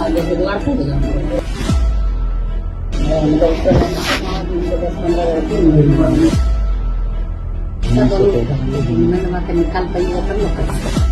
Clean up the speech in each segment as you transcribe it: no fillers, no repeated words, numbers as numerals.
आगे से जुगाड़ कर देगा। मतलब उसको 10-15 निकाल पाइएगा तब ना।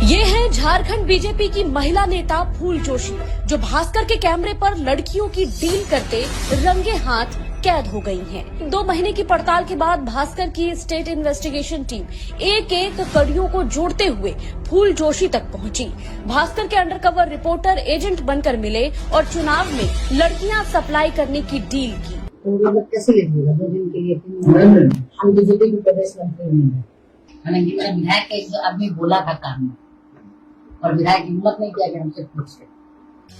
ये है झारखंड बीजेपी की महिला नेता फूल जोशी, जो भास्कर के कैमरे पर लड़कियों की डील करते रंगे हाथ कैद हो गई हैं। 2 महीने की पड़ताल के बाद भास्कर की स्टेट इन्वेस्टिगेशन टीम एक एक कड़ियों को जोड़ते हुए फूल जोशी तक पहुंची। भास्कर के अंडरकवर रिपोर्टर एजेंट बनकर मिले और चुनाव में लड़कियां सप्लाई करने की डील की। कैसे लीजिएगा 2 दिन के लिए? हम बीजेपी के प्रदेश मंत्री नहीं है, हालांकि मेरा विधायक का एक आदमी बोला था काम, और विधायक हिम्मत नहीं किया कि हमसे पूछे।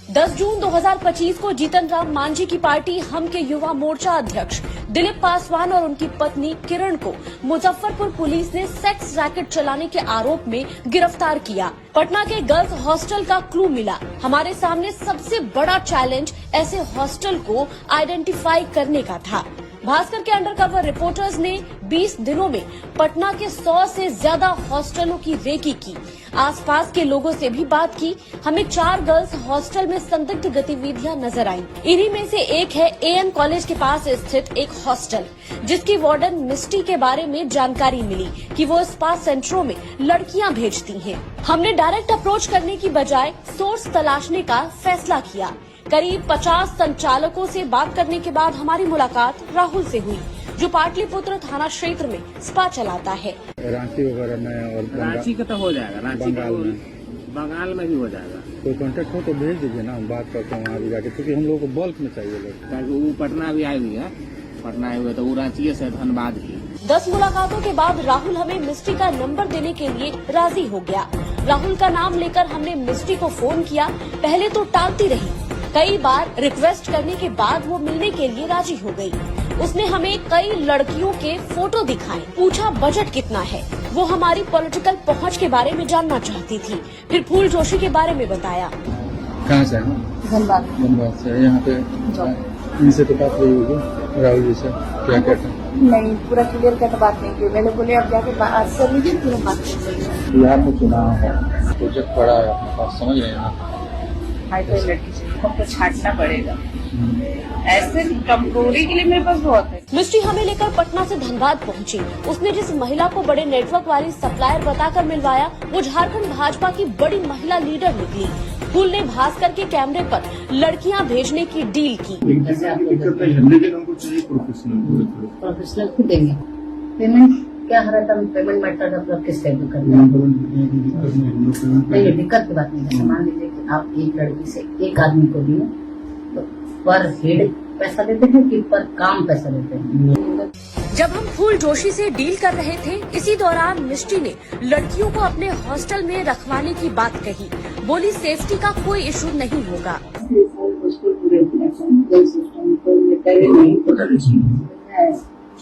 10 जून 2025 को जीतन राम मांझी की पार्टी हम के युवा मोर्चा अध्यक्ष दिलीप पासवान और उनकी पत्नी किरण को मुजफ्फरपुर पुलिस ने सेक्स रैकेट चलाने के आरोप में गिरफ्तार किया। पटना के गर्ल्स हॉस्टल का क्लू मिला। हमारे सामने सबसे बड़ा चैलेंज ऐसे हॉस्टल को आइडेंटिफाई करने का था। भास्कर के अंडरकवर रिपोर्टर्स ने 20 दिनों में पटना के 100 से ज्यादा हॉस्टलों की रेकी की। आसपास के लोगों से भी बात की। हमें 4 गर्ल्स हॉस्टल में संदिग्ध गतिविधियां नजर आईं। इन्हीं में से एक है एएन कॉलेज के पास स्थित एक हॉस्टल, जिसकी वार्डन मिस्टी के बारे में जानकारी मिली कि वो स्पा सेंटरों में लड़कियां भेजती हैं। हमने डायरेक्ट अप्रोच करने की बजाय सोर्स तलाशने का फैसला किया। करीब 50 संचालकों से बात करने के बाद हमारी मुलाकात राहुल से हुई, जो पाटलिपुत्र थाना क्षेत्र में स्पा चलाता है। रांची वगैरह में और रांची का तो हो जाएगा, रांची बंगाल में भी हो जाएगा। कोई कांटेक्ट हो तो भेज दीजिए ना, हम बात करते हैं वहाँ भी जाके, क्योंकि हम लोग को बल्क में चाहिए लोग। वो पटना भी आई हुई है, पटना आए हुए तो वो रांची से धनबाद की। 10 मुलाकातों के बाद राहुल हमें मिस्टी का नंबर देने के लिए राजी हो गया। राहुल का नाम लेकर हमने मिस्टी को फोन किया। पहले तो टालती रही, कई बार रिक्वेस्ट करने के बाद वो मिलने के लिए राजी हो गई। उसने हमें कई लड़कियों के फोटो दिखाए, पूछा बजट कितना है। वो हमारी पॉलिटिकल पहुंच के बारे में जानना चाहती थी। फिर फूल जोशी के बारे में बताया। कहाँ से है? धनबाद से। यहाँ पे इनसे तो बात हुई होगी राहुल जी से, क्या कहते हैं? नहीं, पूरा क्लियर कट बात नहीं की। मैंने बोले अब जाके बात कर लीजिए, पूरा बात कर लीजिए। बिहार में चुनाव है, प्रोजेक्ट पड़ा है अपने पास, समझ रहे हैं ना? हाई कोई लड़की से हमको छाटना पड़ेगा, ऐसे टेम्पोररी के लिए मेरे पास बहुत है। मिस्टी हमें लेकर पटना से धनबाद पहुंची। उसने जिस महिला को बड़े नेटवर्क वाली सप्लायर बताकर मिलवाया, वो झारखंड भाजपा की बड़ी महिला लीडर निकली। फूल ने भास्कर के कैमरे पर लड़कियां भेजने की डील की। प्रोफेशनल खुद देंगे। पेमेंट क्या रहता है? पेमेंट मैटर मतलब किस टाइप में करना है? नहीं, दिक्कत की बात नहीं है। मान लीजिए कि आप एक लड़की से एक आदमी को दिए तो पर हेड पैसा देते हैं कि पर काम पैसा देते हैं? जब हम फूल जोशी से डील कर रहे थे, इसी दौरान मिस्टी ने लड़कियों को अपने हॉस्टल में रखवाने की बात कही। बोली सेफ्टी का कोई इशू नहीं होगा।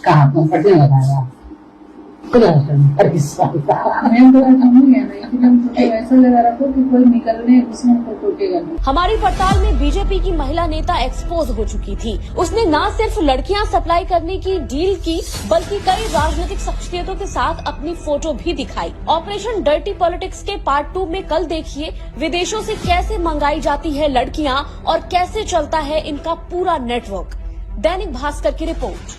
कहाँ पटने लगाया ऐसा लगा रखो कि कोई निकलने उसमें टूटेगा नहीं। हमारी पड़ताल में बीजेपी की महिला नेता एक्सपोज हो चुकी थी। उसने न सिर्फ लड़कियां सप्लाई करने की डील की, बल्कि कई राजनीतिक शख्सियतों के साथ अपनी फोटो भी दिखाई। ऑपरेशन डर्टी पॉलिटिक्स के पार्ट 2 में कल देखिए विदेशों से कैसे मंगाई जाती है लड़कियां और कैसे चलता है इनका पूरा नेटवर्क। दैनिक भास्कर की रिपोर्ट।